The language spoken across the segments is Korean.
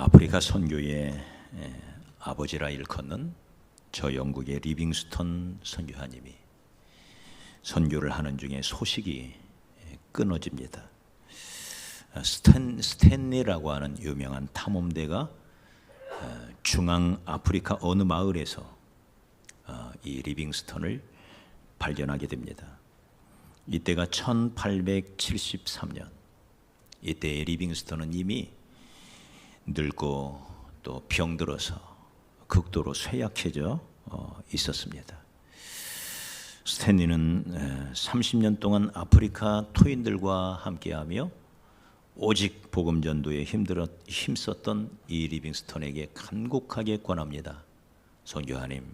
아프리카 선교의 아버지라 일컫는 저 영국의 리빙스턴 선교사님이 선교를 하는 중에 소식이 끊어집니다. 스탠리라고 하는 유명한 탐험대가 중앙 아프리카 어느 마을에서 이 리빙스턴을 발견하게 됩니다. 이때가 1873년. 이때 리빙스턴은 이미 늙고 또 병들어서 극도로 쇠약해져 있었습니다. 스탠리는 30년 동안 아프리카 토인들과 함께하며 오직 복음 전도에 힘썼던 이 리빙스턴에게 간곡하게 권합니다. 선교사님,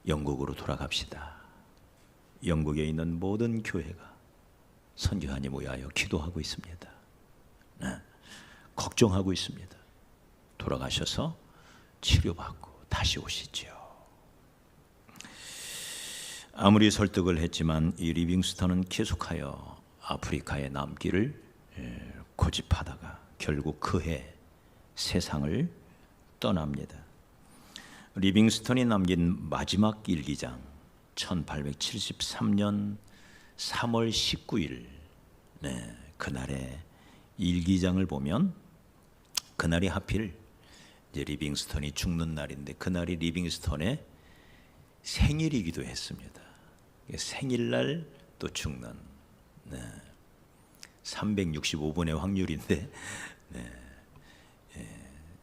영국으로 돌아갑시다. 영국에 있는 모든 교회가 선교사님 위하여 기도하고 있습니다. 걱정하고 있습니다. 돌아가셔서 치료받고 다시 오시지요. 아무리 설득을 했지만 이 리빙스턴은 계속하여 아프리카에 남기를 고집하다가 결국 그해 세상을 떠납니다. 리빙스턴이 남긴 마지막 일기장 1873년 3월 19일 그날의 일기장을 보면 그날이 하필 이제 리빙스턴이 죽는 날인데 그날이 리빙스턴의 생일이기도 했습니다. 생일날 또 죽는 365분의 확률인데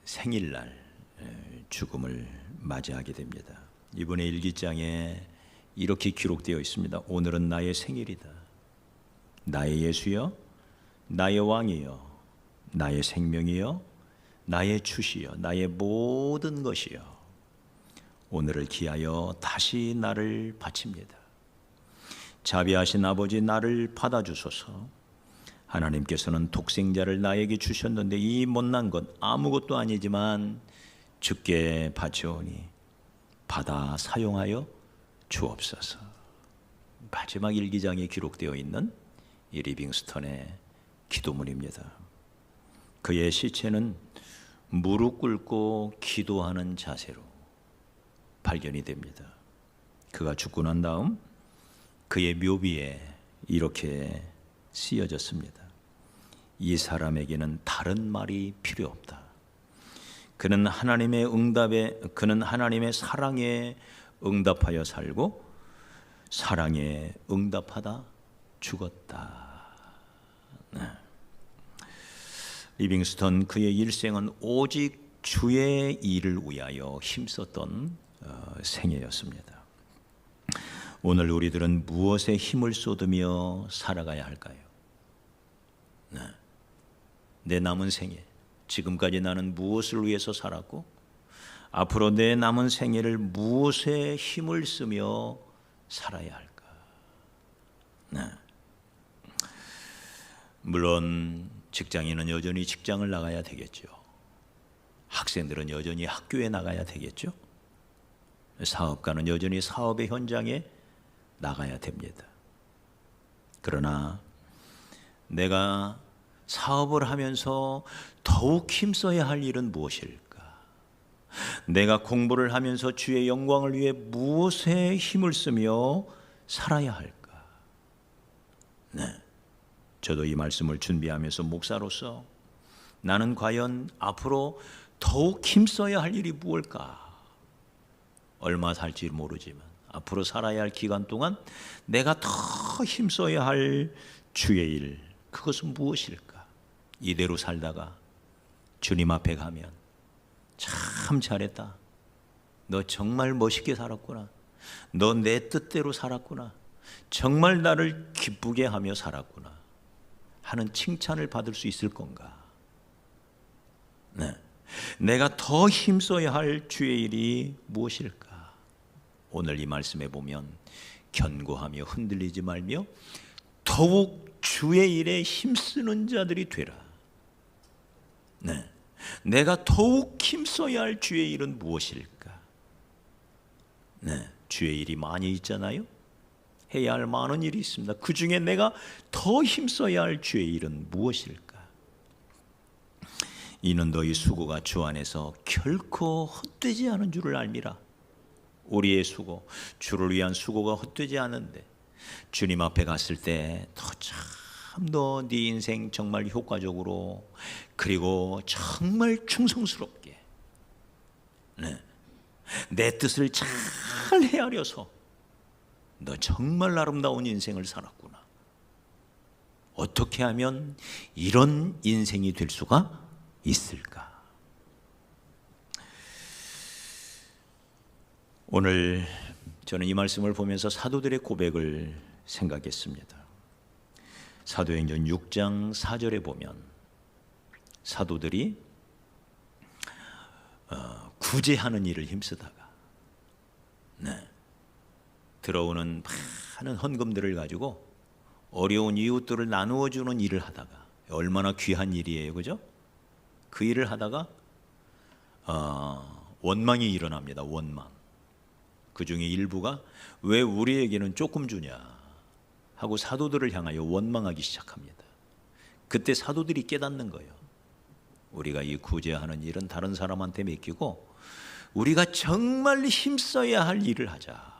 생일날 죽음을 맞이하게 됩니다. 이번에 일기장에 이렇게 기록되어 있습니다. 오늘은 나의 생일이다. 나의 예수여, 나의 왕이여, 나의 생명이여, 나의 주시여, 나의 모든 것이여, 오늘을 기하여 다시 나를 바칩니다. 자비하신 아버지, 나를 받아주소서. 하나님께서는 독생자를 나에게 주셨는데 이 못난 것 아무것도 아니지만 주께 바치오니 받아 사용하여 주옵소서. 마지막 일기장에 기록되어 있는 이 리빙스턴의 기도문입니다. 그의 시체는 무릎 꿇고 기도하는 자세로 발견이 됩니다. 그가 죽고 난 다음 그의 묘비에 이렇게 쓰여졌습니다. 이 사람에게는 다른 말이 필요 없다. 그는 하나님의 사랑에 응답하여 살고 사랑에 응답하다 죽었다. 리빙스턴 그의 일생은 오직 주의 일을 위하여 힘썼던 생애였습니다. 오늘 우리들은 무엇에 힘을 쏟으며 살아가야 할까요? 내 남은 생애, 지금까지 나는 무엇을 위해서 살았고 앞으로 내 남은 생애를 무엇에 힘을 쓰며 살아야 할까? 물론 직장인은 여전히 직장을 나가야 되겠죠. 학생들은 여전히 학교에 나가야 되겠죠. 사업가는 여전히 사업의 현장에 나가야 됩니다. 그러나 내가 사업을 하면서 더욱 힘써야 할 일은 무엇일까? 내가 공부를 하면서 주의 영광을 위해 무엇에 힘을 쓰며 살아야 할까? 저도 이 말씀을 준비하면서 목사로서 나는 과연 앞으로 더욱 힘써야 할 일이 무엇일까? 얼마 살지 모르지만 앞으로 살아야 할 기간 동안 내가 더 힘써야 할 주의 일, 그것은 무엇일까? 이대로 살다가 주님 앞에 가면 참 잘했다. 너 정말 멋있게 살았구나. 너 내 뜻대로 살았구나. 정말 나를 기쁘게 하며 살았구나 하는 칭찬을 받을 수 있을 건가? 내가 더 힘써야 할 주의 일이 무엇일까? 오늘 이 말씀에 보면 견고하며 흔들리지 말며 더욱 주의 일에 힘쓰는 자들이 되라. 내가 더욱 힘써야 할 주의 일은 무엇일까? 주의 일이 많이 있잖아요. 해야 할 많은 일이 있습니다. 그 중에 내가 더 힘써야 할 주의 일은 무엇일까? 이는 너희 수고가 주 안에서 결코 헛되지 않은 줄을 알미라. 우리의 수고, 주를 위한 수고가 헛되지 않은데 주님 앞에 갔을 때 더 네 인생 정말 효과적으로 그리고 정말 충성스럽게 내 뜻을 잘 헤아려서 너 정말 아름다운 인생을 살았구나. 어떻게 하면 이런 인생이 될 수가 있을까? 오늘 저는 이 말씀을 보면서 사도들의 고백을 생각했습니다. 사도행전 6장 4절에 보면 사도들이 구제하는 일을 힘쓰다가 들어오는 많은 헌금들을 가지고 어려운 이웃들을 나누어 주는 일을 하다가, 얼마나 귀한 일이에요, 그죠? 그 일을 하다가 원망이 일어납니다. 원망. 그 중에 일부가 왜 우리에게는 조금 주냐 하고 사도들을 향하여 원망하기 시작합니다. 그때 사도들이 깨닫는 거예요. 우리가 이 구제하는 일은 다른 사람한테 맡기고 우리가 정말 힘써야 할 일을 하자.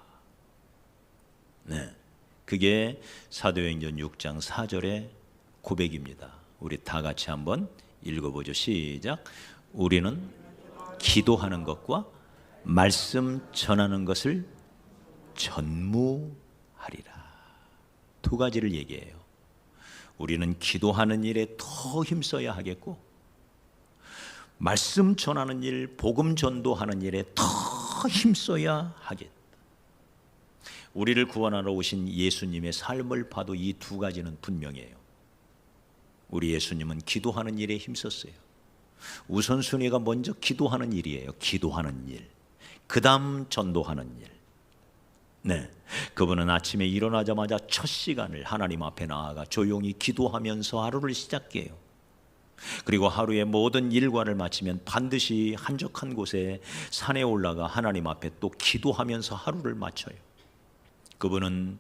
그게 사도행전 6장 4절의 고백입니다. 우리 다 같이 한번 읽어보죠. 시작. 우리는 기도하는 것과 말씀 전하는 것을 전무하리라. 두 가지를 얘기해요. 우리는 기도하는 일에 더 힘써야 하겠고, 말씀 전하는 일, 복음 전도하는 일에 더 힘써야 하겠다. 우리를 구원하러 오신 예수님의 삶을 봐도 이 두 가지는 분명해요. 우리 예수님은 기도하는 일에 힘썼어요. 우선순위가 먼저 기도하는 일이에요. 기도하는 일. 그 다음 전도하는 일. 그분은 아침에 일어나자마자 첫 시간을 하나님 앞에 나아가 조용히 기도하면서 하루를 시작해요. 그리고 하루의 모든 일과를 마치면 반드시 한적한 곳에 산에 올라가 하나님 앞에 또 기도하면서 하루를 마쳐요. 그분은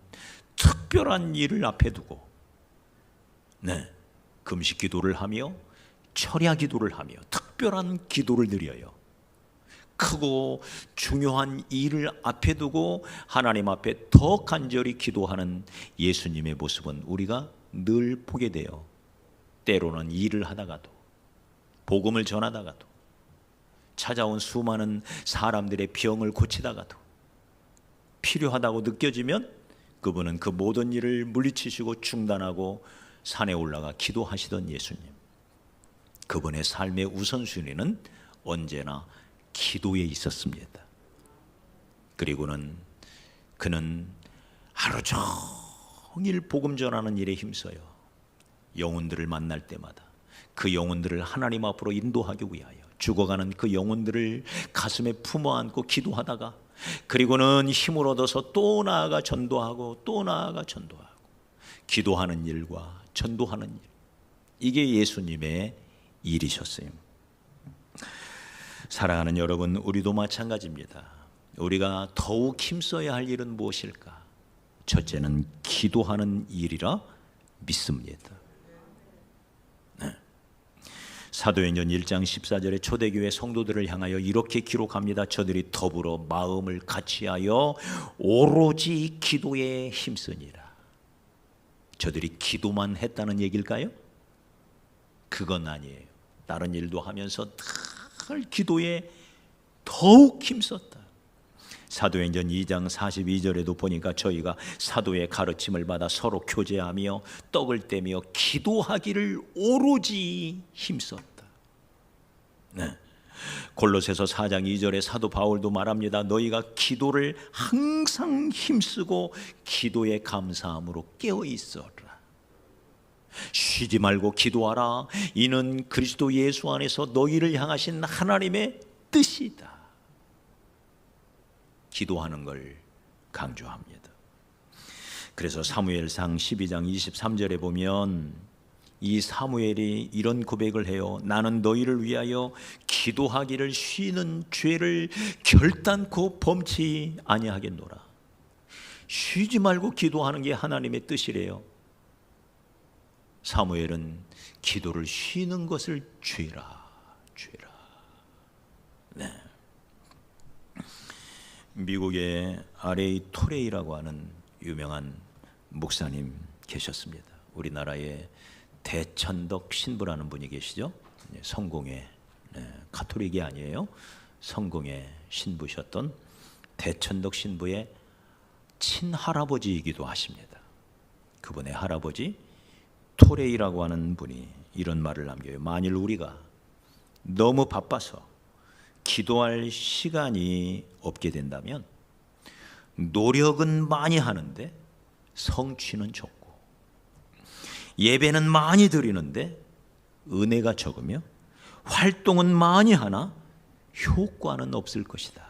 특별한 일을 앞에 두고 금식 기도를 하며 철야 기도를 하며 특별한 기도를 드려요. 크고 중요한 일을 앞에 두고 하나님 앞에 더 간절히 기도하는 예수님의 모습은 우리가 늘 보게 돼요. 때로는 일을 하다가도, 복음을 전하다가도, 찾아온 수많은 사람들의 병을 고치다가도 필요하다고 느껴지면 그분은 그 모든 일을 물리치시고 중단하고 산에 올라가 기도하시던 예수님. 그분의 삶의 우선순위는 언제나 기도에 있었습니다. 그리고는 그는 하루 종일 복음 전하는 일에 힘써요. 영혼들을 만날 때마다 그 영혼들을 하나님 앞으로 인도하기 위하여 죽어가는 그 영혼들을 가슴에 품어 안고 기도하다가, 그리고는 힘을 얻어서 또 나아가 전도하고 또 나아가 전도하고, 기도하는 일과 전도하는 일, 이게 예수님의 일이셨어요. 사랑하는 여러분, 우리도 마찬가지입니다. 우리가 더욱 힘써야 할 일은 무엇일까? 첫째는 기도하는 일이라 믿습니다. 사도행전 1장 14절에 초대교회 성도들을 향하여 이렇게 기록합니다. 저들이 더불어 마음을 같이하여 오로지 기도에 힘쓰니라. 저들이 기도만 했다는 얘기일까요? 그건 아니에요. 다른 일도 하면서 늘 기도에 더욱 힘썼다. 사도행전 2장 42절에도 보니까 저희가 사도의 가르침을 받아 서로 교제하며 떡을 떼며 기도하기를 오로지 힘썼다. 골로새서 4장 2절에 사도 바울도 말합니다. 너희가 기도를 항상 힘쓰고 기도에 감사함으로 깨어 있어라. 쉬지 말고 기도하라. 이는 그리스도 예수 안에서 너희를 향하신 하나님의 뜻이다. 기도하는 걸 강조합니다. 그래서 사무엘상 12장 23절에 보면 이 사무엘이 이런 고백을 해요. 나는 너희를 위하여 기도하기를 쉬는 죄를 결단코 범치 아니하겠노라. 쉬지 말고 기도하는 게 하나님의 뜻이래요. 사무엘은 기도를 쉬는 것을 죄라 죄라. 네. 미국의 R.A. 토레이라고 하는 유명한 목사님 계셨습니다. 우리나라에 대천덕 신부라는 분이 계시죠. 성공회, 가톨릭이 아니에요. 성공회 신부셨던 대천덕 신부의 친할아버지이기도 하십니다. 그분의 할아버지 토레이라고 하는 분이 이런 말을 남겨요. 만일 우리가 너무 바빠서 기도할 시간이 없게 된다면 노력은 많이 하는데 성취는 적고, 예배는 많이 드리는데 은혜가 적으며, 활동은 많이 하나 효과는 없을 것이다.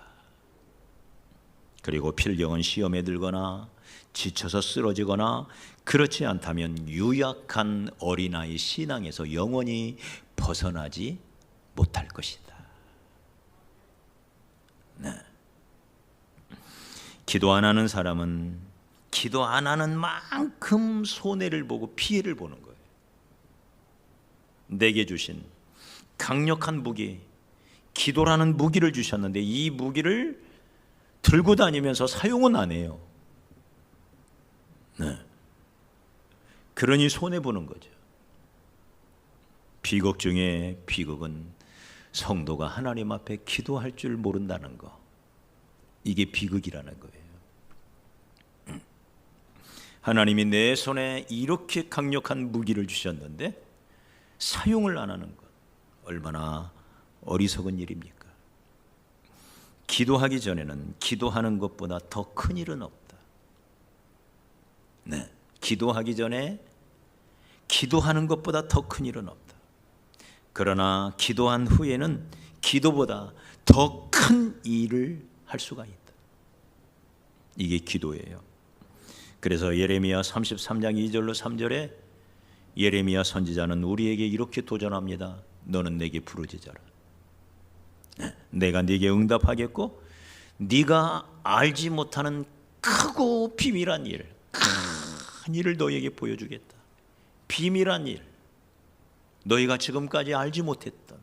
그리고 필경은 시험에 들거나 지쳐서 쓰러지거나, 그렇지 않다면 유약한 어린아이 신앙에서 영원히 벗어나지 못할 것이다. 네. 기도 안 하는 사람은 기도 안 하는 만큼 손해를 보고 피해를 보는 거예요. 내게 주신 강력한 무기, 기도라는 무기를 주셨는데 이 무기를 들고 다니면서 사용은 안 해요. 네. 그러니 손해 보는 거죠. 비극 중에 비극은 성도가 하나님 앞에 기도할 줄 모른다는 거. 이게 비극이라는 거예요. 하나님이 내 손에 이렇게 강력한 무기를 주셨는데 사용을 안 하는 것, 얼마나 어리석은 일입니까? 기도하기 전에는 기도하는 것보다 더 큰 일은 없다. 네, 기도하기 전에 기도하는 것보다 더 큰 일은 없다. 그러나 기도한 후에는 기도보다 더 큰 일을 할 수가 있다. 이게 기도예요. 그래서 예레미야 33장 2절로 3절에 예레미야 선지자는 우리에게 이렇게 도전합니다. 너는 내게 부르짖어라. 내가 네게 응답하겠고 네가 알지 못하는 크고 비밀한 일, 큰 일을 너에게 보여주겠다. 비밀한 일, 너희가 지금까지 알지 못했던,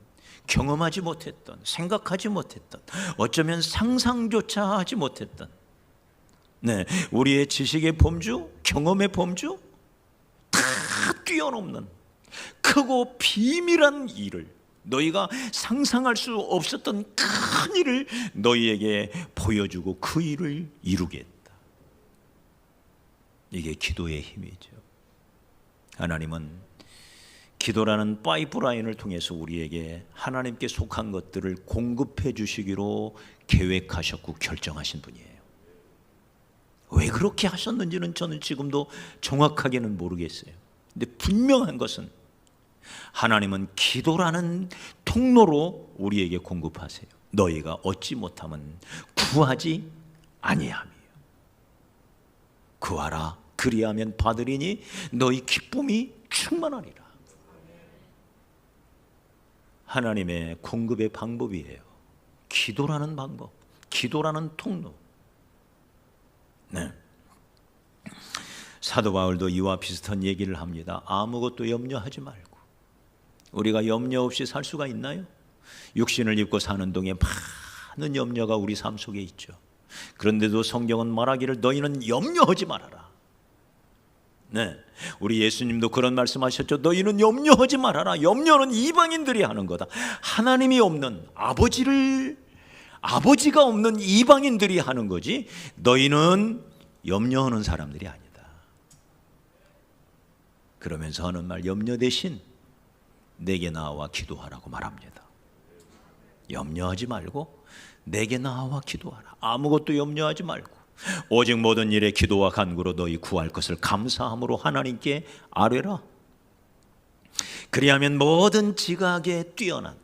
경험하지 못했던, 생각하지 못했던, 어쩌면 상상조차 하지 못했던, 네, 우리의 지식의 범주, 경험의 범주 다 뛰어넘는 크고 비밀한 일을, 너희가 상상할 수 없었던 큰 일을 너희에게 보여주고 그 일을 이루겠다. 이게 기도의 힘이죠. 하나님은 기도라는 파이프라인을 통해서 우리에게 하나님께 속한 것들을 공급해 주시기로 계획하셨고 결정하신 분이에요. 왜 그렇게 하셨는지는 저는 지금도 정확하게는 모르겠어요. 근데 분명한 것은 하나님은 기도라는 통로로 우리에게 공급하세요. 너희가 얻지 못하면 구하지 아니함이에요. 구하라 그리하면 받으리니 너희 기쁨이 충만하리라. 하나님의 공급의 방법이에요. 기도라는 방법, 기도라는 통로. 네. 사도 바울도 이와 비슷한 얘기를 합니다. 아무것도 염려하지 말고. 우리가 염려 없이 살 수가 있나요? 육신을 입고 사는 동에 많은 염려가 우리 삶 속에 있죠. 그런데도 성경은 말하기를 너희는 염려하지 말아라. 네, 우리 예수님도 그런 말씀하셨죠. 너희는 염려하지 말아라. 염려는 이방인들이 하는 거다. 하나님이 없는 아버지가 없는 이방인들이 하는 거지 너희는 염려하는 사람들이 아니다. 그러면서 하는 말, 염려 대신 내게 나와 기도하라고 말합니다. 염려하지 말고 내게 나와 기도하라. 아무것도 염려하지 말고 오직 모든 일에 기도와 간구로 너희 구할 것을 감사함으로 하나님께 아뢰라. 그리하면 모든 지각에 뛰어난,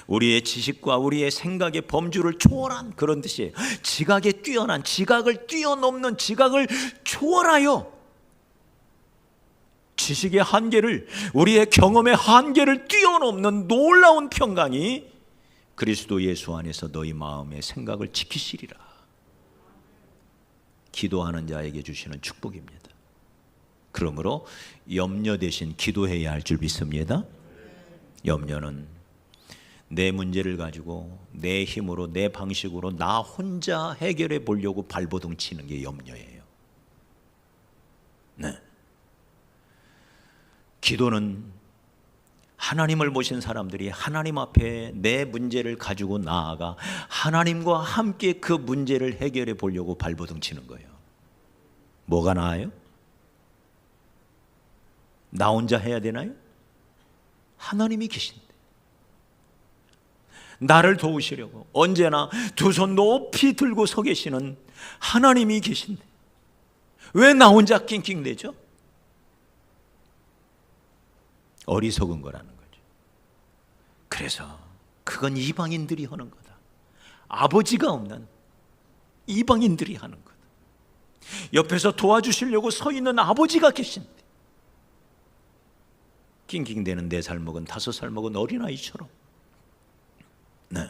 우리의 지식과 우리의 생각의 범주를 초월한 그런 뜻이에요. 지각에 뛰어난, 지각을 뛰어넘는, 지각을 초월하여 지식의 한계를, 우리의 경험의 한계를 뛰어넘는 놀라운 평강이 그리스도 예수 안에서 너희 마음의 생각을 지키시리라. 기도하는 자에게 주시는 축복입니다. 그러므로 염려 대신 기도해야 할 줄 믿습니다. 염려는 내 문제를 가지고 내 힘으로 내 방식으로 나 혼자 해결해 보려고 발버둥 치는 게 염려예요. 네. 기도는 하나님을 보신 사람들이 하나님 앞에 내 문제를 가지고 나아가 하나님과 함께 그 문제를 해결해 보려고 발버둥 치는 거예요. 뭐가 나아요? 나 혼자 해야 되나요? 하나님이 계신데 나를 도우시려고 언제나 두 손 높이 들고 서 계시는 하나님이 계신데 왜 나 혼자 낑낑대죠? 어리석은 거라는 거죠. 그래서 그건 이방인들이 하는 거다. 아버지가 없는 이방인들이 하는 거다. 옆에서 도와주시려고 서 있는 아버지가 계신데 낑낑대는 4살 먹은 5살 먹은 어린아이처럼. 네,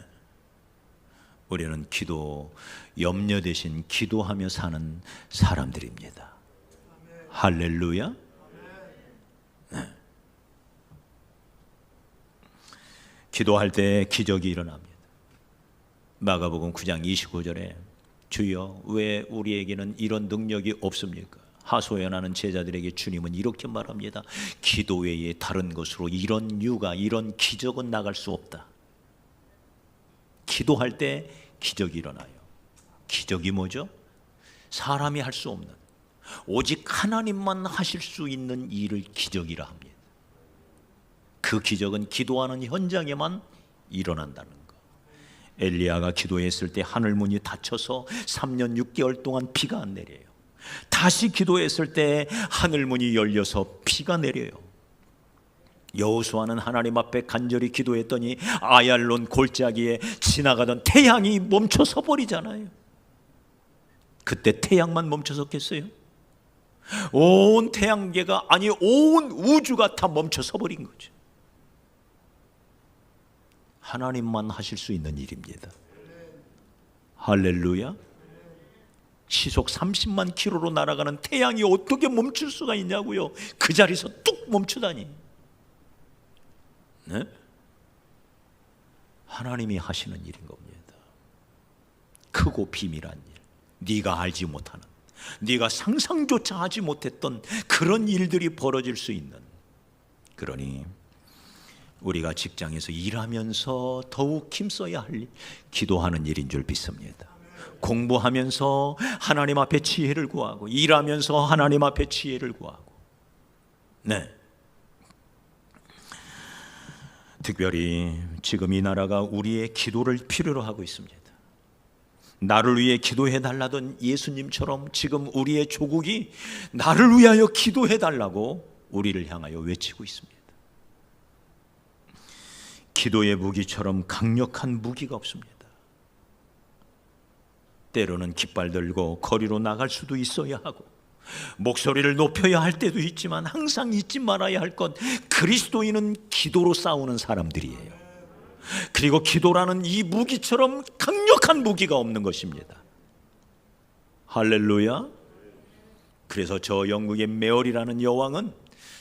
우리는 기도, 염려 대신 기도하며 사는 사람들입니다. 할렐루야. 네. 기도할 때 기적이 일어납니다. 마가복음 9장 29절에 주여 왜 우리에게는 이런 능력이 없습니까? 하소연하는 제자들에게 주님은 이렇게 말합니다. 기도 외에 다른 것으로 이런 유가 이런 기적은 나갈 수 없다. 기도할 때 기적이 일어나요. 기적이 뭐죠? 사람이 할 수 없는 오직 하나님만 하실 수 있는 일을 기적이라 합니다. 그 기적은 기도하는 현장에만 일어난다는 거. 엘리야가 기도했을 때 하늘문이 닫혀서 3년 6개월 동안 비가 안 내려요. 다시 기도했을 때 하늘문이 열려서 비가 내려요. 여호수아는 하나님 앞에 간절히 기도했더니 아얄론 골짜기에 지나가던 태양이 멈춰서 버리잖아요. 그때 태양만 멈춰섰겠어요? 온 태양계가 아니 온 우주가 다 멈춰서 버린 거죠. 하나님만 하실 수 있는 일입니다. 할렐루야. 시속 30만 킬로로 날아가는 태양이 어떻게 멈출 수가 있냐고요. 그 자리에서 뚝 멈추다니. 네? 하나님이 하시는 일인 겁니다. 크고 비밀한 일, 네가 알지 못하는, 네가 상상조차 하지 못했던 그런 일들이 벌어질 수 있는. 그러니 우리가 직장에서 일하면서 더욱 힘써야 할 기도하는 일인 줄 믿습니다. 공부하면서 하나님 앞에 지혜를 구하고, 일하면서 하나님 앞에 지혜를 구하고. 네. 특별히 지금 이 나라가 우리의 기도를 필요로 하고 있습니다. 나를 위해 기도해 달라던 예수님처럼 지금 우리의 조국이 나를 위하여 기도해 달라고 우리를 향하여 외치고 있습니다. 기도의 무기처럼 강력한 무기가 없습니다. 때로는 깃발 들고 거리로 나갈 수도 있어야 하고, 목소리를 높여야 할 때도 있지만 항상 잊지 말아야 할 것, 그리스도인은 기도로 싸우는 사람들이에요. 그리고 기도라는 이 무기처럼 강력한 무기가 없는 것입니다. 할렐루야. 그래서 저 영국의 메어리라는 여왕은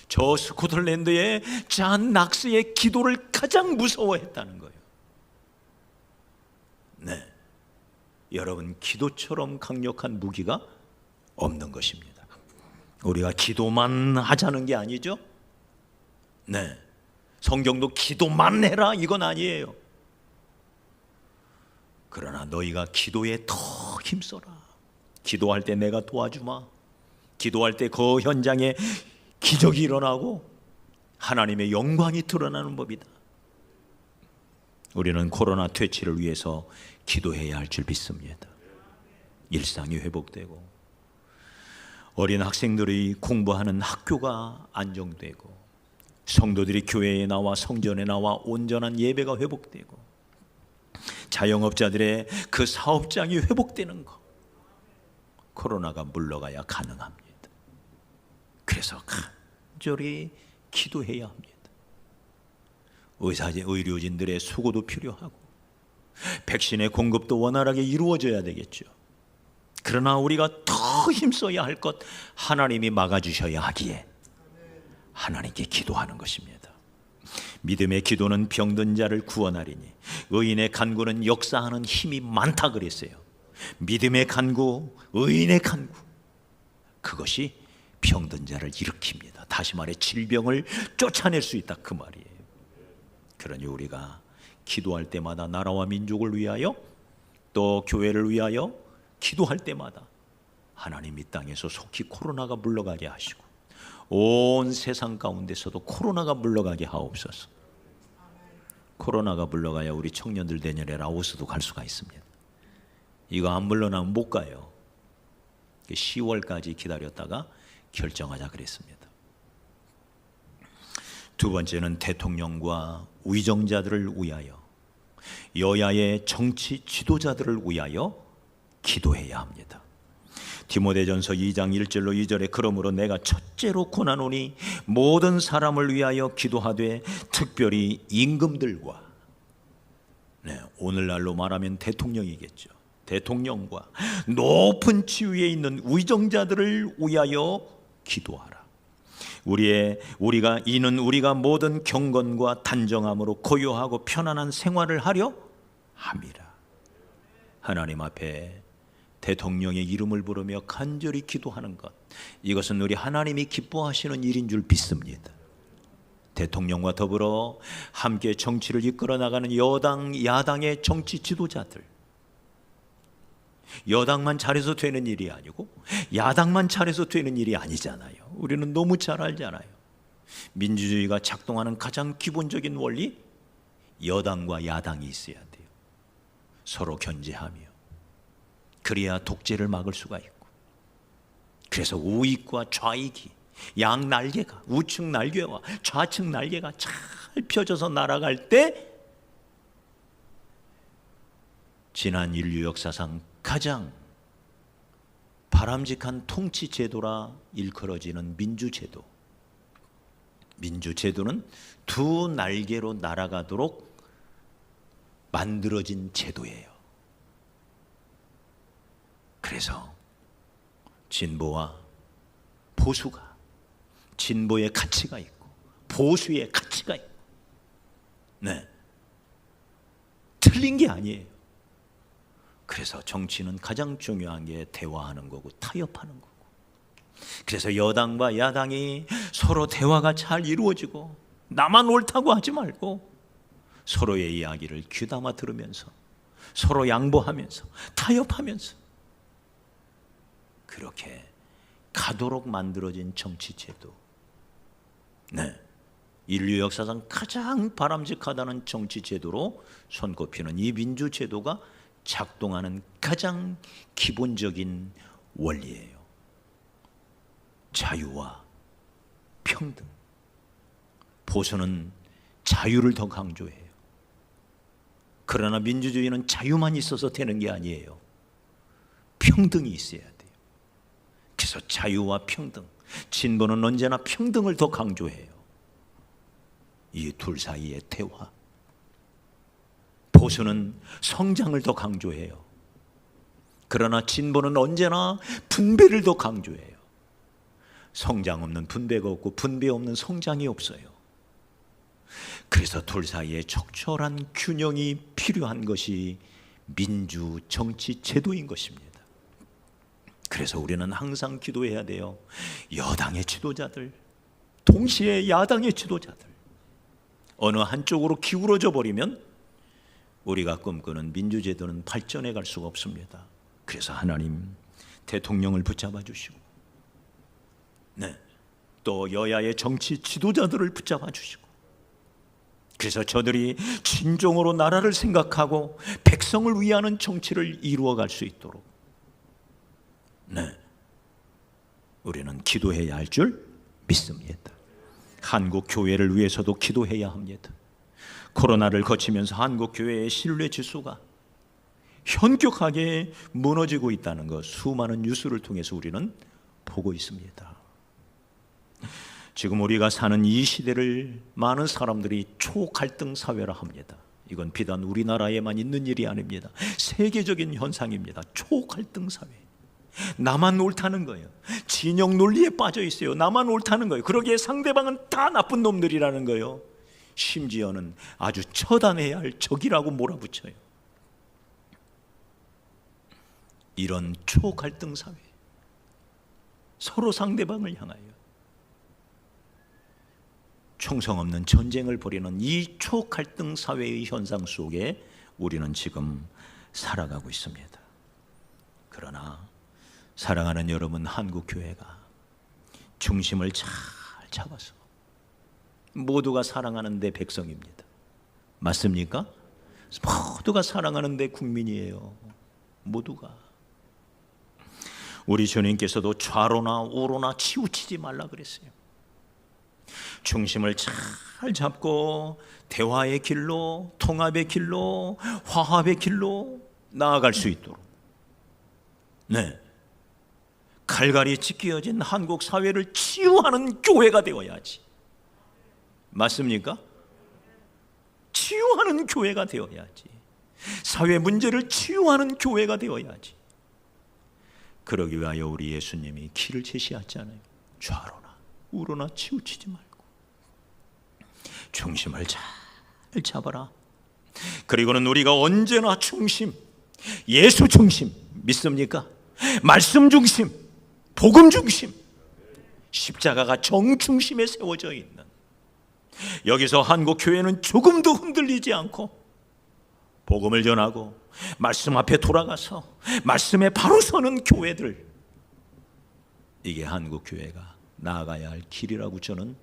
저 스코틀랜드의 잔 낙스의 기도를 가장 무서워했다는 거예요. 네, 여러분, 기도처럼 강력한 무기가 없는 것입니다. 우리가 기도만 하자는 게 아니죠. 네, 성경도 기도만 해라 이건 아니에요. 그러나 너희가 기도에 더 힘써라. 기도할 때 내가 도와주마. 기도할 때 그 현장에 기적이 일어나고 하나님의 영광이 드러나는 법이다. 우리는 코로나 퇴치를 위해서 기도해야 할 줄 믿습니다. 일상이 회복되고 어린 학생들이 공부하는 학교가 안정되고 성도들이 교회에 나와 성전에 나와 온전한 예배가 회복되고 자영업자들의 그 사업장이 회복되는 것, 코로나가 물러가야 가능합니다. 그래서 간절히 기도해야 합니다. 의료진들의 수고도 필요하고 백신의 공급도 원활하게 이루어져야 되겠죠. 그러나 우리가 더 힘써야 할 것, 하나님이 막아주셔야 하기에 하나님께 기도하는 것입니다. 믿음의 기도는 병든 자를 구원하리니 의인의 간구는 역사하는 힘이 많다 그랬어요. 믿음의 간구, 의인의 간구, 그것이 병든 자를 일으킵니다. 다시 말해 질병을 쫓아낼 수 있다 그 말이에요. 그러니 우리가 기도할 때마다 나라와 민족을 위하여 또 교회를 위하여 기도할 때마다 하나님 이 땅에서 속히 코로나가 물러가게 하시고 온 세상 가운데서도 코로나가 물러가게 하옵소서. 코로나가 물러가야 우리 청년들 내년에 라오스도 갈 수가 있습니다. 이거 안 물러나면 못 가요. 10월까지 기다렸다가 결정하자 그랬습니다. 두 번째는 대통령과 위정자들을 위하여, 여야의 정치 지도자들을 위하여 기도해야 합니다. 디모데전서 2장 1절로 2절에 그러므로 내가 첫째로 권하노니 모든 사람을 위하여 기도하되 특별히 임금들과, 오늘날로 말하면 대통령이겠죠. 대통령과 높은 지위에 있는 위정자들을 위하여 기도하라. 우리가 모든 경건과 단정함으로 고요하고 편안한 생활을 하려 함이라. 하나님 앞에 대통령의 이름을 부르며 간절히 기도하는 것, 이것은 우리 하나님이 기뻐하시는 일인 줄 믿습니다. 대통령과 더불어 함께 정치를 이끌어 나가는 여당, 야당의 정치 지도자들, 여당만 잘해서 되는 일이 아니고 야당만 잘해서 되는 일이 아니잖아요. 우리는 너무 잘 알잖아요. 민주주의가 작동하는 가장 기본적인 원리, 여당과 야당이 있어야 돼요. 서로 견제하며, 그래야 독재를 막을 수가 있고. 그래서 우익과 좌익이, 양 날개가, 우측 날개와 좌측 날개가 잘 펴져서 날아갈 때 지난 인류 역사상 가장 바람직한 통치 제도라 일컬어지는 민주제도. 민주제도는 두 날개로 날아가도록 만들어진 제도예요. 그래서 진보와 보수가, 진보의 가치가 있고 보수의 가치가 있고, 틀린 게 아니에요. 그래서 정치는 가장 중요한 게 대화하는 거고 타협하는 거고. 그래서 여당과 야당이 서로 대화가 잘 이루어지고 나만 옳다고 하지 말고 서로의 이야기를 귀담아 들으면서 서로 양보하면서 타협하면서 그렇게 가도록 만들어진 정치제도, 인류 역사상 가장 바람직하다는 정치제도로 손꼽히는 이 민주제도가 작동하는 가장 기본적인 원리예요. 자유와 평등. 보수는 자유를 더 강조해요. 그러나 민주주의는 자유만 있어서 되는 게 아니에요. 평등이 있어야 돼요. 그래서 자유와 평등, 진보는 언제나 평등을 더 강조해요. 이 둘 사이의 대화. 보수는 성장을 더 강조해요. 그러나 진보는 언제나 분배를 더 강조해요. 성장 없는 분배가 없고 분배 없는 성장이 없어요. 그래서 둘 사이에 적절한 균형이 필요한 것이 민주 정치 제도인 것입니다. 그래서 우리는 항상 기도해야 돼요. 여당의 지도자들, 동시에 야당의 지도자들, 어느 한쪽으로 기울어져 버리면 우리가 꿈꾸는 민주제도는 발전해 갈 수가 없습니다. 그래서 하나님 대통령을 붙잡아 주시고, 또 여야의 정치 지도자들을 붙잡아 주시고, 그래서 저들이 진정으로 나라를 생각하고 백성을 위하는 정치를 이루어 갈 수 있도록 우리는 기도해야 할 줄 믿습니다. 한국 교회를 위해서도 기도해야 합니다. 코로나를 거치면서 한국 교회의 신뢰 지수가 현격하게 무너지고 있다는 것, 수많은 뉴스를 통해서 우리는 보고 있습니다. 지금 우리가 사는 이 시대를 많은 사람들이 초갈등 사회라 합니다. 이건 비단 우리나라에만 있는 일이 아닙니다. 세계적인 현상입니다. 초갈등 사회. 나만 옳다는 거예요. 진영 논리에 빠져 있어요. 나만 옳다는 거예요. 그러기에 상대방은 다 나쁜 놈들이라는 거예요. 심지어는 아주 처단해야 할 적이라고 몰아붙여요. 이런 초갈등 사회, 서로 상대방을 향하여 총성 없는 전쟁을 벌이는 이 초갈등 사회의 현상 속에 우리는 지금 살아가고 있습니다. 그러나 사랑하는 여러분, 한국교회가 중심을 잘 잡아서 모두가 사랑하는 데 백성입니다. 맞습니까? 모두가 사랑하는 데 국민이에요. 모두가. 우리 주님께서도 좌로나 우로나 치우치지 말라 그랬어요. 중심을 잘 잡고 대화의 길로, 통합의 길로, 화합의 길로 나아갈 수 있도록, 네, 갈갈이 찢겨진 한국 사회를 치유하는 교회가 되어야지. 맞습니까? 치유하는 교회가 되어야지. 사회 문제를 치유하는 교회가 되어야지. 그러기 위하여 우리 예수님이 길을 제시하잖아요. 좌로나 우로나 치우치지 말고 중심을 잘 잡아라. 그리고는 우리가 언제나 중심, 예수 중심, 믿습니까? 말씀 중심, 복음 중심, 십자가가 정중심에 세워져 있는, 여기서 한국 교회는 조금도 흔들리지 않고 복음을 전하고 말씀 앞에 돌아가서 말씀에 바로 서는 교회들, 이게 한국 교회가 나아가야 할 길이라고 저는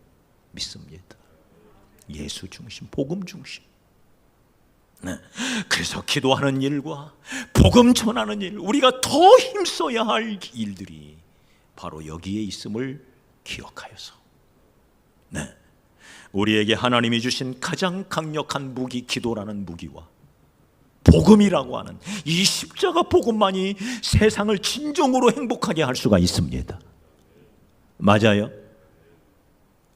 믿습니다. 예수 중심, 복음 중심. 네. 그래서 기도하는 일과 복음 전하는 일, 우리가 더 힘써야 할 일들이 바로 여기에 있음을 기억하여서, 네, 우리에게 하나님이 주신 가장 강력한 무기, 기도라는 무기와 복음이라고 하는 이 십자가 복음만이 세상을 진정으로 행복하게 할 수가 있습니다. 맞아요?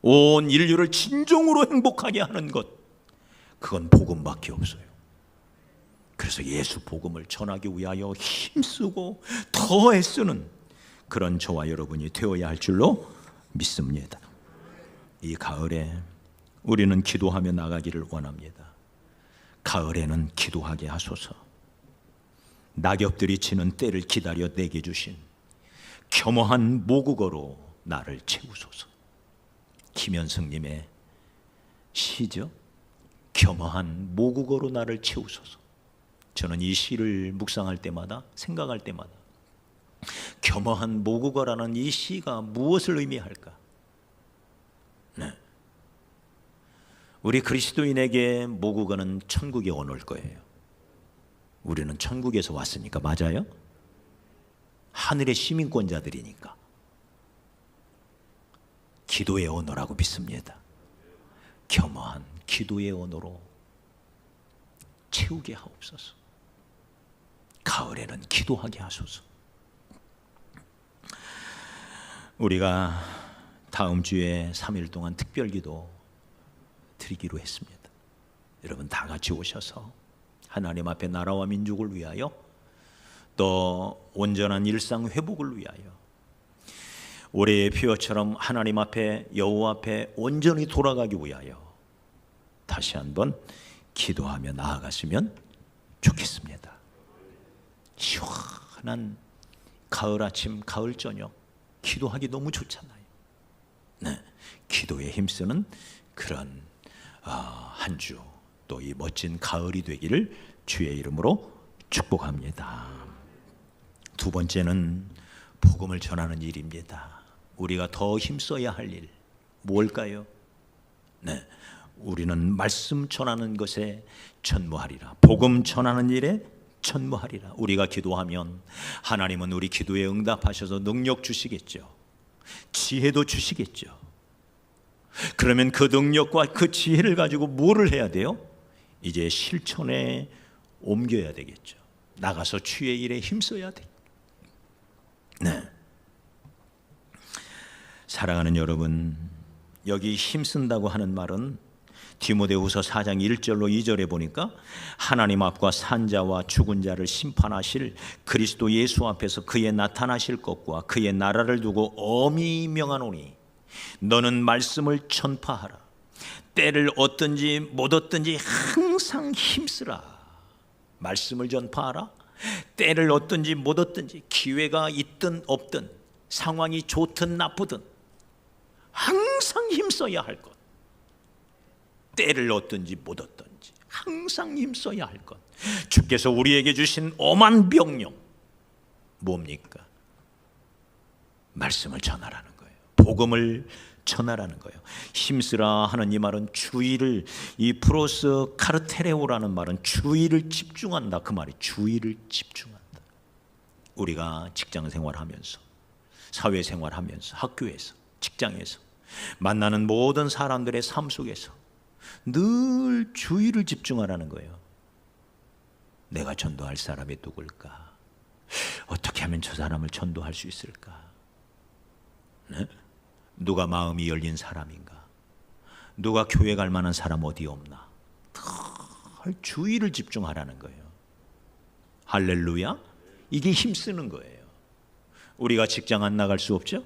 온 인류를 진정으로 행복하게 하는 것, 그건 복음밖에 없어요. 그래서 예수 복음을 전하기 위하여 힘쓰고 더 애쓰는 그런 저와 여러분이 되어야 할 줄로 믿습니다. 이 가을에 우리는 기도하며 나가기를 원합니다. 가을에는 기도하게 하소서. 낙엽들이 지는 때를 기다려 내게 주신 겸허한 모국어로 나를 채우소서. 김현승님의 시죠. 겸허한 모국어로 나를 채우소서. 저는 이 시를 묵상할 때마다, 생각할 때마다 겸허한 모국어라는 이 시가 무엇을 의미할까? 네. 우리 그리스도인에게 모국어는 천국의 언어일 거예요. 우리는 천국에서 왔으니까. 맞아요? 하늘의 시민권자들이니까. 기도의 언어라고 믿습니다. 겸허한 기도의 언어로 채우게 하옵소서. 가을에는 기도하게 하소서. 우리가 다음 주에 3일 동안 특별기도 드리기로 했습니다. 여러분 다 같이 오셔서 하나님 앞에 나라와 민족을 위하여, 또 온전한 일상 회복을 위하여, 올해의 피어처럼 하나님 앞에, 여호와 앞에 온전히 돌아가기 위하여 다시 한번 기도하며 나아갔으면 좋겠습니다. 시원한 가을 아침, 가을 저녁 기도하기 너무 좋잖아요. 네, 기도에 힘쓰는 그런 한 주, 또 이 멋진 가을이 되기를 주의 이름으로 축복합니다. 두 번째는 복음을 전하는 일입니다. 우리가 더 힘써야 할 일 뭘까요? 네, 우리는 말씀 전하는 것에 전무하리라. 복음 전하는 일에 전무하리라. 우리가 기도하면 하나님은 우리 기도에 응답하셔서 능력 주시겠죠. 지혜도 주시겠죠. 그러면 그 능력과 그 지혜를 가지고 뭐를 해야 돼요? 이제 실천에 옮겨야 되겠죠. 나가서 주의 일에 힘써야 돼. 네. 사랑하는 여러분, 여기 힘쓴다고 하는 말은 디모데후서 4장 1절로 2절에 보니까 하나님 앞과 산자와 죽은 자를 심판하실 그리스도 예수 앞에서 그의 나타나실 것과 그의 나라를 두고 엄히 명하노니 너는 말씀을 전파하라. 때를 얻든지 못 얻든지 항상 힘쓰라. 말씀을 전파하라. 때를 얻든지 못 얻든지, 기회가 있든 없든, 상황이 좋든 나쁘든 항상 힘써야 할 것. 때를 얻든지 못 얻든지 항상 힘써야 할 것. 주께서 우리에게 주신 엄한 명령 뭡니까? 말씀을 전하라는 거예요. 복음을 전하라는 거예요. 힘쓰라 하는 이 말은 주의를, 이 프로스 카르테레오라는 말은 주의를 집중한다, 그 말이 주의를 집중한다. 우리가 직장 생활하면서, 사회 생활하면서, 학교에서, 직장에서 만나는 모든 사람들의 삶 속에서 늘 주의를 집중하라는 거예요. 내가 전도할 사람이 누굴까? 어떻게 하면 저 사람을 전도할 수 있을까? 네? 누가 마음이 열린 사람인가? 누가 교회 갈 만한 사람 어디 없나? 늘 주의를 집중하라는 거예요. 할렐루야. 이게 힘쓰는 거예요. 우리가 직장 안 나갈 수 없죠?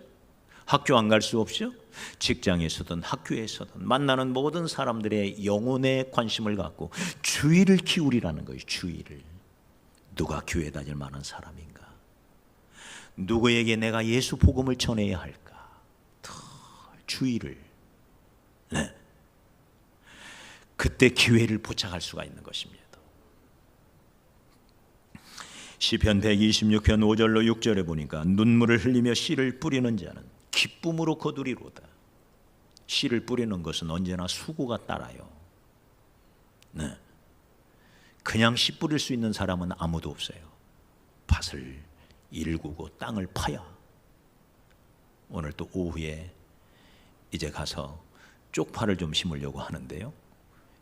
학교 안 갈 수 없죠? 직장에서든 학교에서든 만나는 모든 사람들의 영혼에 관심을 갖고 주의를 기울이라는 거예요. 주의를. 누가 교회 다닐 만한 사람인가? 누구에게 내가 예수 복음을 전해야 할까? 주의를. 네. 그때 기회를 포착할 수가 있는 것입니다. 시편 126편 5절로 6절에 보니까 눈물을 흘리며 씨를 뿌리는 자는 기쁨으로 거두리로다. 씨를 뿌리는 것은 언제나 수고가 따라요. 네. 그냥 씨 뿌릴 수 있는 사람은 아무도 없어요. 밭을 일구고 땅을 파야. 오늘 또 오후에 이제 가서 쪽파를 좀 심으려고 하는데요.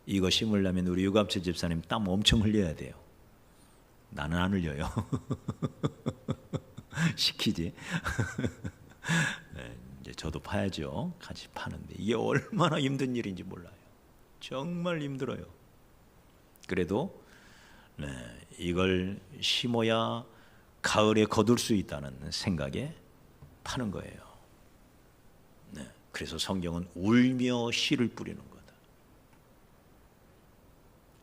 이거 심으려면 우리 유갑재 집사님 땀 엄청 흘려야 돼요. 나는 안 흘려요. 시키지. 네, 이제 저도 파야죠. 같이 파는데 이게 얼마나 힘든 일인지 몰라요. 정말 힘들어요. 그래도 네, 이걸 심어야 가을에 거둘 수 있다는 생각에 파는 거예요. 네, 그래서 성경은 울며 씨를 뿌리는 거다.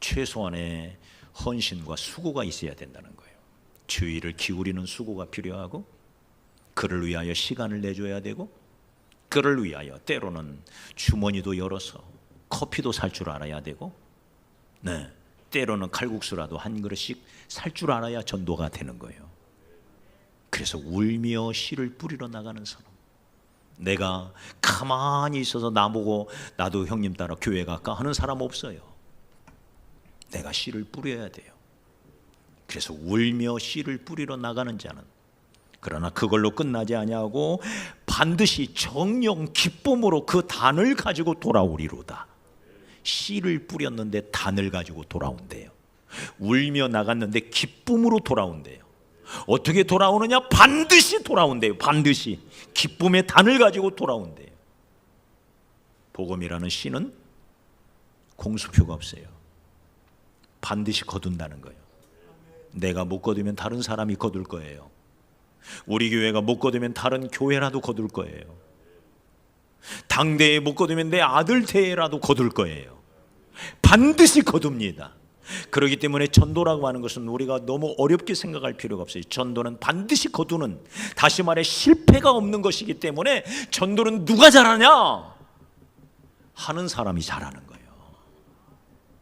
최소한의 헌신과 수고가 있어야 된다는 거예요. 주의를 기울이는 수고가 필요하고, 그를 위하여 시간을 내줘야 되고, 그를 위하여 때로는 주머니도 열어서 커피도 살 줄 알아야 되고, 네, 때로는 칼국수라도 한 그릇씩 살 줄 알아야 전도가 되는 거예요. 그래서 울며 씨를 뿌리러 나가는 사람. 내가 가만히 있어서 나보고 나도 형님 따라 교회 갈까 하는 사람 없어요. 내가 씨를 뿌려야 돼요. 그래서 울며 씨를 뿌리러 나가는 자는, 그러나 그걸로 끝나지 아니하고 반드시 정령 기쁨으로 그 단을 가지고 돌아오리로다. 씨를 뿌렸는데 단을 가지고 돌아온대요. 울며 나갔는데 기쁨으로 돌아온대요. 어떻게 돌아오느냐? 반드시 돌아온대요. 반드시 기쁨의 단을 가지고 돌아온대요. 복음이라는 씨는 공수표가 없어요. 반드시 거둔다는 거예요. 내가 못 거두면 다른 사람이 거둘 거예요. 우리 교회가 못 거두면 다른 교회라도 거둘 거예요. 당대에 못 거두면 내 아들 대회라도 거둘 거예요. 반드시 거둡니다. 그렇기 때문에 전도라고 하는 것은 우리가 너무 어렵게 생각할 필요가 없어요. 전도는 반드시 거두는, 다시 말해 실패가 없는 것이기 때문에 전도는 누가 잘하냐? 하는 사람이 잘하는 거예요.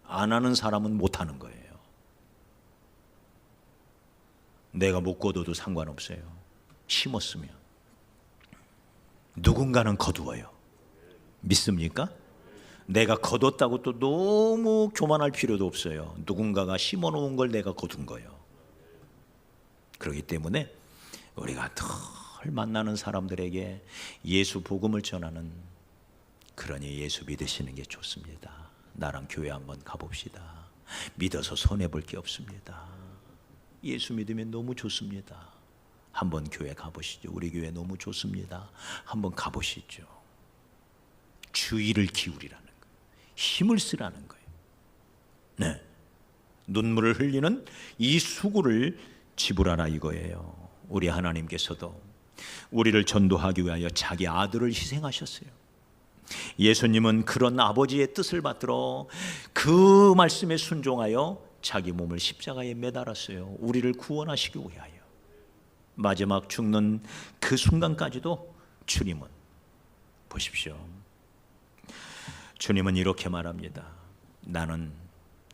안 하는 사람은 못하는 거예요. 내가 못 거둬도 상관없어요. 심었으면 누군가는 거두어요. 믿습니까? 내가 거뒀다고 또 너무 교만할 필요도 없어요. 누군가가 심어놓은 걸 내가 거둔 거예요. 그렇기 때문에 우리가 늘 만나는 사람들에게 예수 복음을 전하는, 그러니 예수 믿으시는 게 좋습니다. 나랑 교회 한번 가봅시다. 믿어서 손해볼 게 없습니다. 예수 믿으면 너무 좋습니다. 한번 교회 가보시죠. 우리 교회 너무 좋습니다. 한번 가보시죠. 주의를 기울이라는 거예요. 힘을 쓰라는 거예요. 네, 눈물을 흘리는 이 수고를 지불하라 이거예요. 우리 하나님께서도 우리를 전도하기 위하여 자기 아들을 희생하셨어요. 예수님은 그런 아버지의 뜻을 받들어 그 말씀에 순종하여 자기 몸을 십자가에 매달았어요. 우리를 구원하시기 위하여. 마지막 죽는 그 순간까지도 주님은, 보십시오, 주님은 이렇게 말합니다. 나는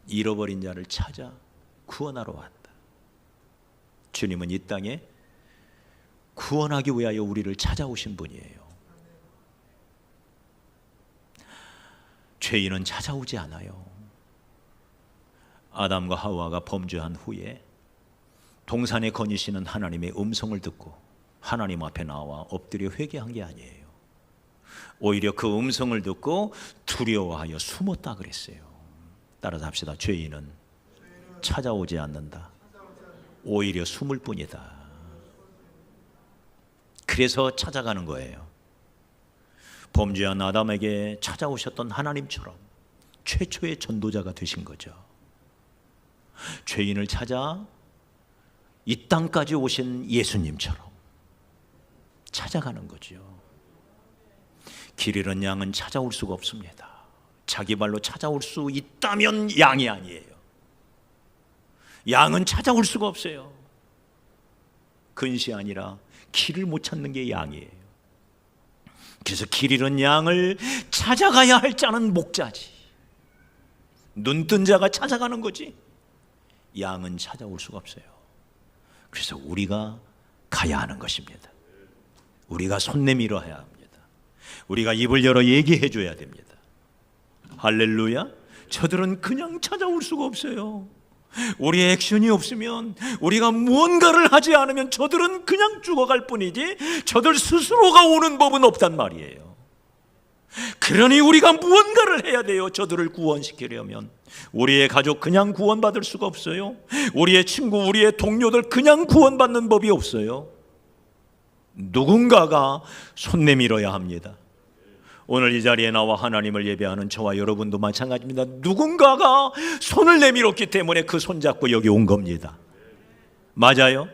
잃어버린 자를 찾아 구원하러 왔다. 주님은 이 땅에 구원하기 위하여 우리를 찾아오신 분이에요. 죄인은 찾아오지 않아요. 아담과 하와가 범죄한 후에 동산에 거니시는 하나님의 음성을 듣고 하나님 앞에 나와 엎드려 회개한 게 아니에요. 오히려 그 음성을 듣고 두려워하여 숨었다 그랬어요. 따라서 합시다. 죄인은 찾아오지 않는다. 오히려 숨을 뿐이다. 그래서 찾아가는 거예요. 범죄한 아담에게 찾아오셨던 하나님처럼 최초의 전도자가 되신 거죠. 죄인을 찾아 이 땅까지 오신 예수님처럼 찾아가는 거죠. 길 잃은 양은 찾아올 수가 없습니다. 자기 발로 찾아올 수 있다면 양이 아니에요. 양은 찾아올 수가 없어요. 근시 아니라 길을 못 찾는 게 양이에요. 그래서 길 잃은 양을 찾아가야 할 자는 목자지. 눈뜬 자가 찾아가는 거지. 양은 찾아올 수가 없어요. 그래서 우리가 가야 하는 것입니다. 우리가 손 내밀어 해야 합니다. 우리가 입을 열어 얘기해 줘야 됩니다. 할렐루야. 저들은 그냥 찾아올 수가 없어요. 우리의 액션이 없으면, 우리가 무언가를 하지 않으면 저들은 그냥 죽어갈 뿐이지 저들 스스로가 오는 법은 없단 말이에요. 그러니 우리가 무언가를 해야 돼요. 저들을 구원시키려면. 우리의 가족 그냥 구원받을 수가 없어요. 우리의 친구, 우리의 동료들 그냥 구원받는 법이 없어요. 누군가가 손 내밀어야 합니다. 오늘 이 자리에 나와 하나님을 예배하는 저와 여러분도 마찬가지입니다. 누군가가 손을 내밀었기 때문에 그 손 잡고 여기 온 겁니다. 맞아요?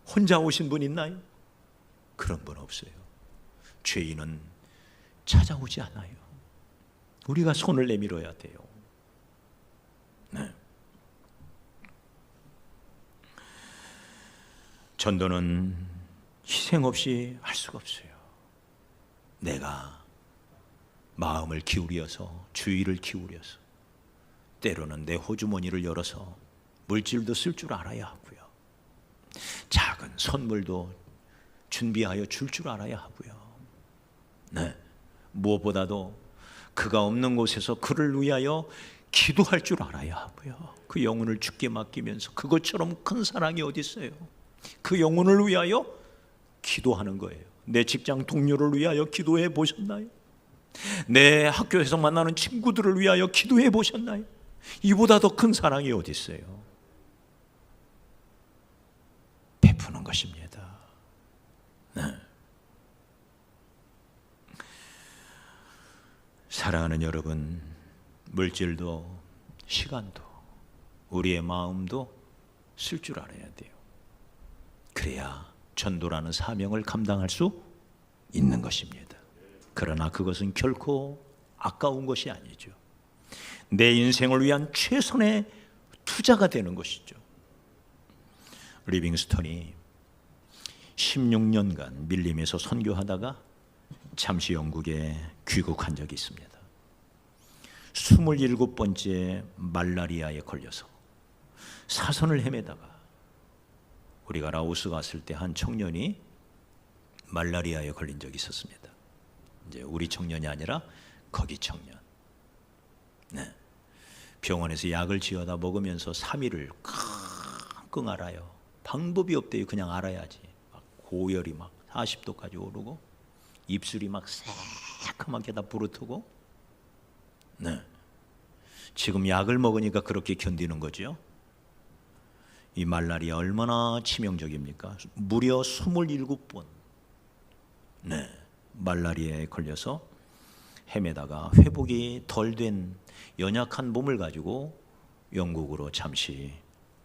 혼자 오신 분 있나요? 그런 분 없어요. 죄인은 찾아오지 않아요. 우리가 손을 내밀어야 돼요. 네. 전도는 희생 없이 할 수가 없어요. 내가 마음을 기울여서, 주의를 기울여서, 때로는 내 호주머니를 열어서 물질도 쓸 줄 알아야 하고요. 작은 선물도 준비하여 줄 줄 알아야 하고요. 네. 무엇보다도 그가 없는 곳에서 그를 위하여 기도할 줄 알아야 하고요. 그 영혼을 주께 맡기면서, 그것처럼 큰 사랑이 어디 있어요? 그 영혼을 위하여 기도하는 거예요. 내 직장 동료를 위하여 기도해 보셨나요? 내 학교에서 만나는 친구들을 위하여 기도해 보셨나요? 이보다 더 큰 사랑이 어디 있어요? 베푸는 것입니다. 네. 사랑하는 여러분, 물질도 시간도 우리의 마음도 쓸 줄 알아야 돼요. 그래야 전도라는 사명을 감당할 수 있는 것입니다. 그러나 그것은 결코 아까운 것이 아니죠. 내 인생을 위한 최선의 투자가 되는 것이죠. 리빙스턴이 16년간 밀림에서 선교하다가 잠시 영국에 귀국한 적이 있습니다. 27번째 말라리아에 걸려서 사선을 헤매다가, 우리가 라오스 갔을 때 한 청년이 말라리아에 걸린 적이 있었습니다. 이제 우리 청년이 아니라 거기 청년. 네. 병원에서 약을 지어다 먹으면서 3일을 끙끙 앓아요. 방법이 없대요. 그냥 알아야지. 막 고열이 막 40도까지 오르고 입술이 막 새카맣게 다 부르트고. 네. 지금 약을 먹으니까 그렇게 견디는 거죠. 이 말라리아 얼마나 치명적입니까? 무려 27번 네, 말라리아에 걸려서 헤매다가 회복이 덜 된 연약한 몸을 가지고 영국으로 잠시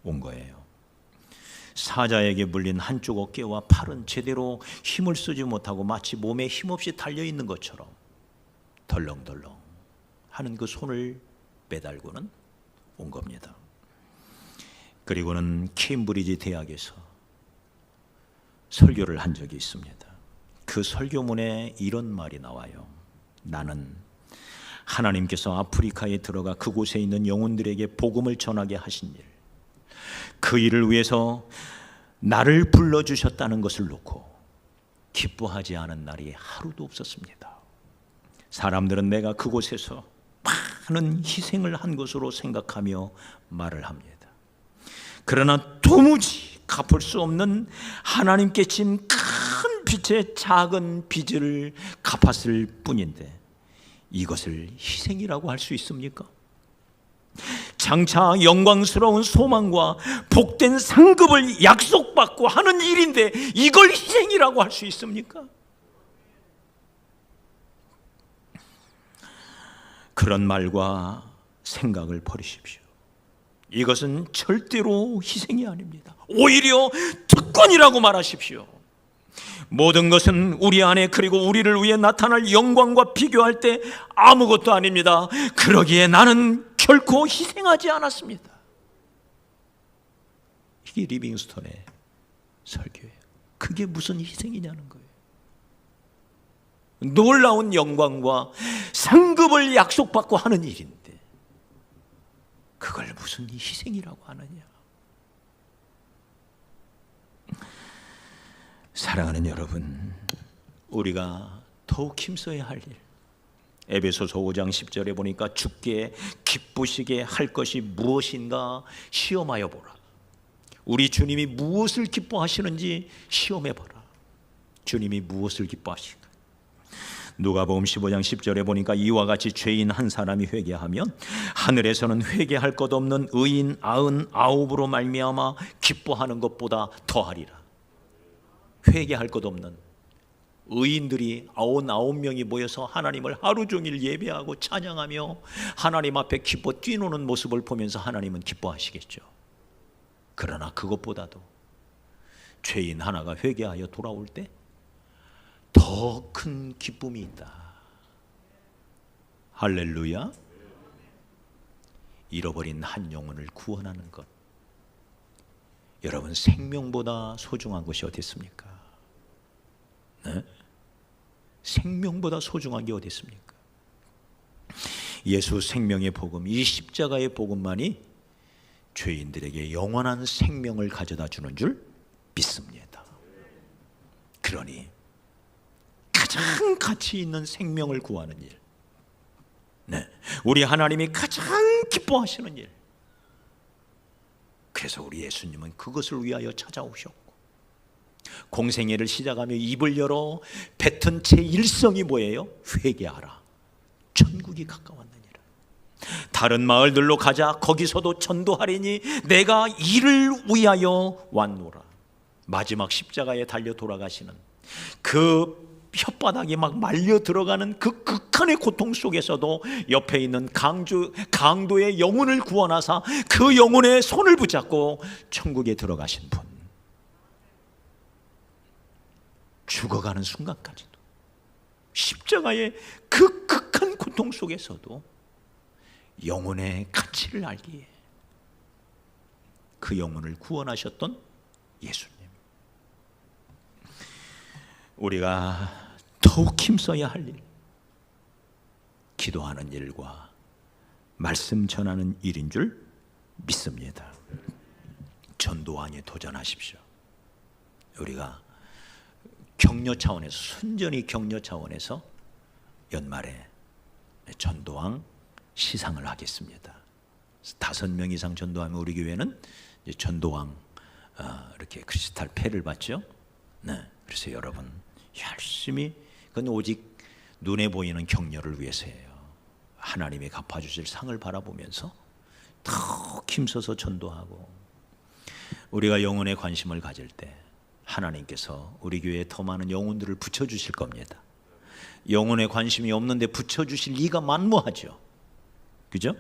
온 거예요. 사자에게 물린 한쪽 어깨와 팔은 제대로 힘을 쓰지 못하고 마치 몸에 힘없이 달려있는 것처럼 덜렁덜렁 하는 그 손을 빼달고는 온 겁니다. 그리고는 케임브리지 대학에서 설교를 한 적이 있습니다. 그 설교문에 이런 말이 나와요. 나는 하나님께서 아프리카에 들어가 그곳에 있는 영혼들에게 복음을 전하게 하신 일, 그 일을 위해서 나를 불러주셨다는 것을 놓고 기뻐하지 않은 날이 하루도 없었습니다. 사람들은 내가 그곳에서 많은 희생을 한 것으로 생각하며 말을 합니다. 그러나 도무지 갚을 수 없는 하나님께 진 큰 빚의 작은 빚을 갚았을 뿐인데 이것을 희생이라고 할 수 있습니까? 장차 영광스러운 소망과 복된 상급을 약속받고 하는 일인데 이걸 희생이라고 할 수 있습니까? 그런 말과 생각을 버리십시오. 이것은 절대로 희생이 아닙니다. 오히려 특권이라고 말하십시오. 모든 것은 우리 안에 그리고 우리를 위해 나타날 영광과 비교할 때 아무것도 아닙니다. 그러기에 나는 결코 희생하지 않았습니다. 이게 리빙스톤의 설교예요. 그게 무슨 희생이냐는 거예요. 놀라운 영광과 상급을 약속받고 하는 일인데 그걸 무슨 희생이라고 하느냐. 사랑하는 여러분, 우리가 더욱 힘써야 할 일, 에베소서 5장 10절에 보니까 주께 기쁘시게 할 것이 무엇인가 시험하여 보라. 우리 주님이 무엇을 기뻐하시는지 시험해 보라. 주님이 무엇을 기뻐하시는가. 누가복음 15장 10절에 보니까 이와 같이 죄인 한 사람이 회개하면 하늘에서는 회개할 것 없는 의인 99으로 말미암아 기뻐하는 것보다 더하리라. 회개할 것 없는 의인들이 99명이 모여서 하나님을 하루 종일 예배하고 찬양하며 하나님 앞에 기뻐 뛰노는 모습을 보면서 하나님은 기뻐하시겠죠. 그러나 그것보다도 죄인 하나가 회개하여 돌아올 때 더 큰 기쁨이 있다. 할렐루야. 잃어버린 한 영혼을 구원하는 것, 여러분 생명보다 소중한 것이 어디 있습니까? 네? 생명보다 소중한 게 어디 있습니까? 예수 생명의 복음, 이 십자가의 복음만이 죄인들에게 영원한 생명을 가져다 주는 줄 믿습니다. 그러니 가장 가치 있는 생명을 구하는 일, 네, 우리 하나님이 가장 기뻐하시는 일, 그래서 우리 예수님은 그것을 위하여 찾아오셨고 공생애를 시작하며 입을 열어 뱉은 제 일성이 뭐예요? 회개하라, 천국이 가까웠느니라. 다른 마을들로 가자, 거기서도 전도하리니 내가 이를 위하여 왔노라. 마지막 십자가에 달려 돌아가시는 그 혓바닥이 막 말려 들어가는 그 극한의 고통 속에서도 옆에 있는 강도의 영혼을 구원하사 그 영혼의 손을 붙잡고 천국에 들어가신 분, 죽어가는 순간까지도 십자가의 그 극한 고통 속에서도 영혼의 가치를 알기에 그 영혼을 구원하셨던 예수님, 우리가 더욱 힘써야 할 일, 기도하는 일과 말씀 전하는 일인 줄 믿습니다. 전도왕에 도전하십시오. 우리가 격려 차원에서, 순전히 격려 차원에서 연말에 전도왕 시상을 하겠습니다. 5명 이상 전도하면 우리 교회는 이제 전도왕 이렇게 크리스탈 패를 받죠. 네, 그래서 여러분 열심히, 그건 오직 눈에 보이는 격려를 위해서예요. 하나님이 갚아주실 상을 바라보면서 더 힘써서 전도하고, 우리가 영혼에 관심을 가질 때 하나님께서 우리 교회에 더 많은 영혼들을 붙여주실 겁니다. 영혼에 관심이 없는데 붙여주실 리가 만무하죠. 그죠?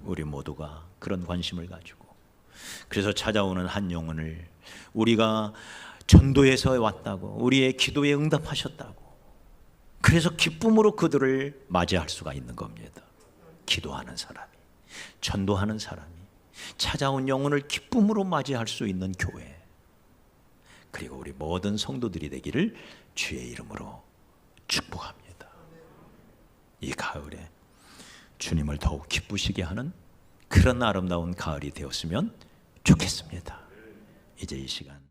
우리 모두가 그런 관심을 가지고, 그래서 찾아오는 한 영혼을 우리가 전도에서 왔다고, 우리의 기도에 응답하셨다고 그래서 기쁨으로 그들을 맞이할 수가 있는 겁니다. 기도하는 사람이, 전도하는 사람이, 찾아온 영혼을 기쁨으로 맞이할 수 있는 교회, 그리고 우리 모든 성도들이 되기를 주의 이름으로 축복합니다. 이 가을에 주님을 더욱 기쁘시게 하는 그런 아름다운 가을이 되었으면 좋겠습니다. 이제 이 시간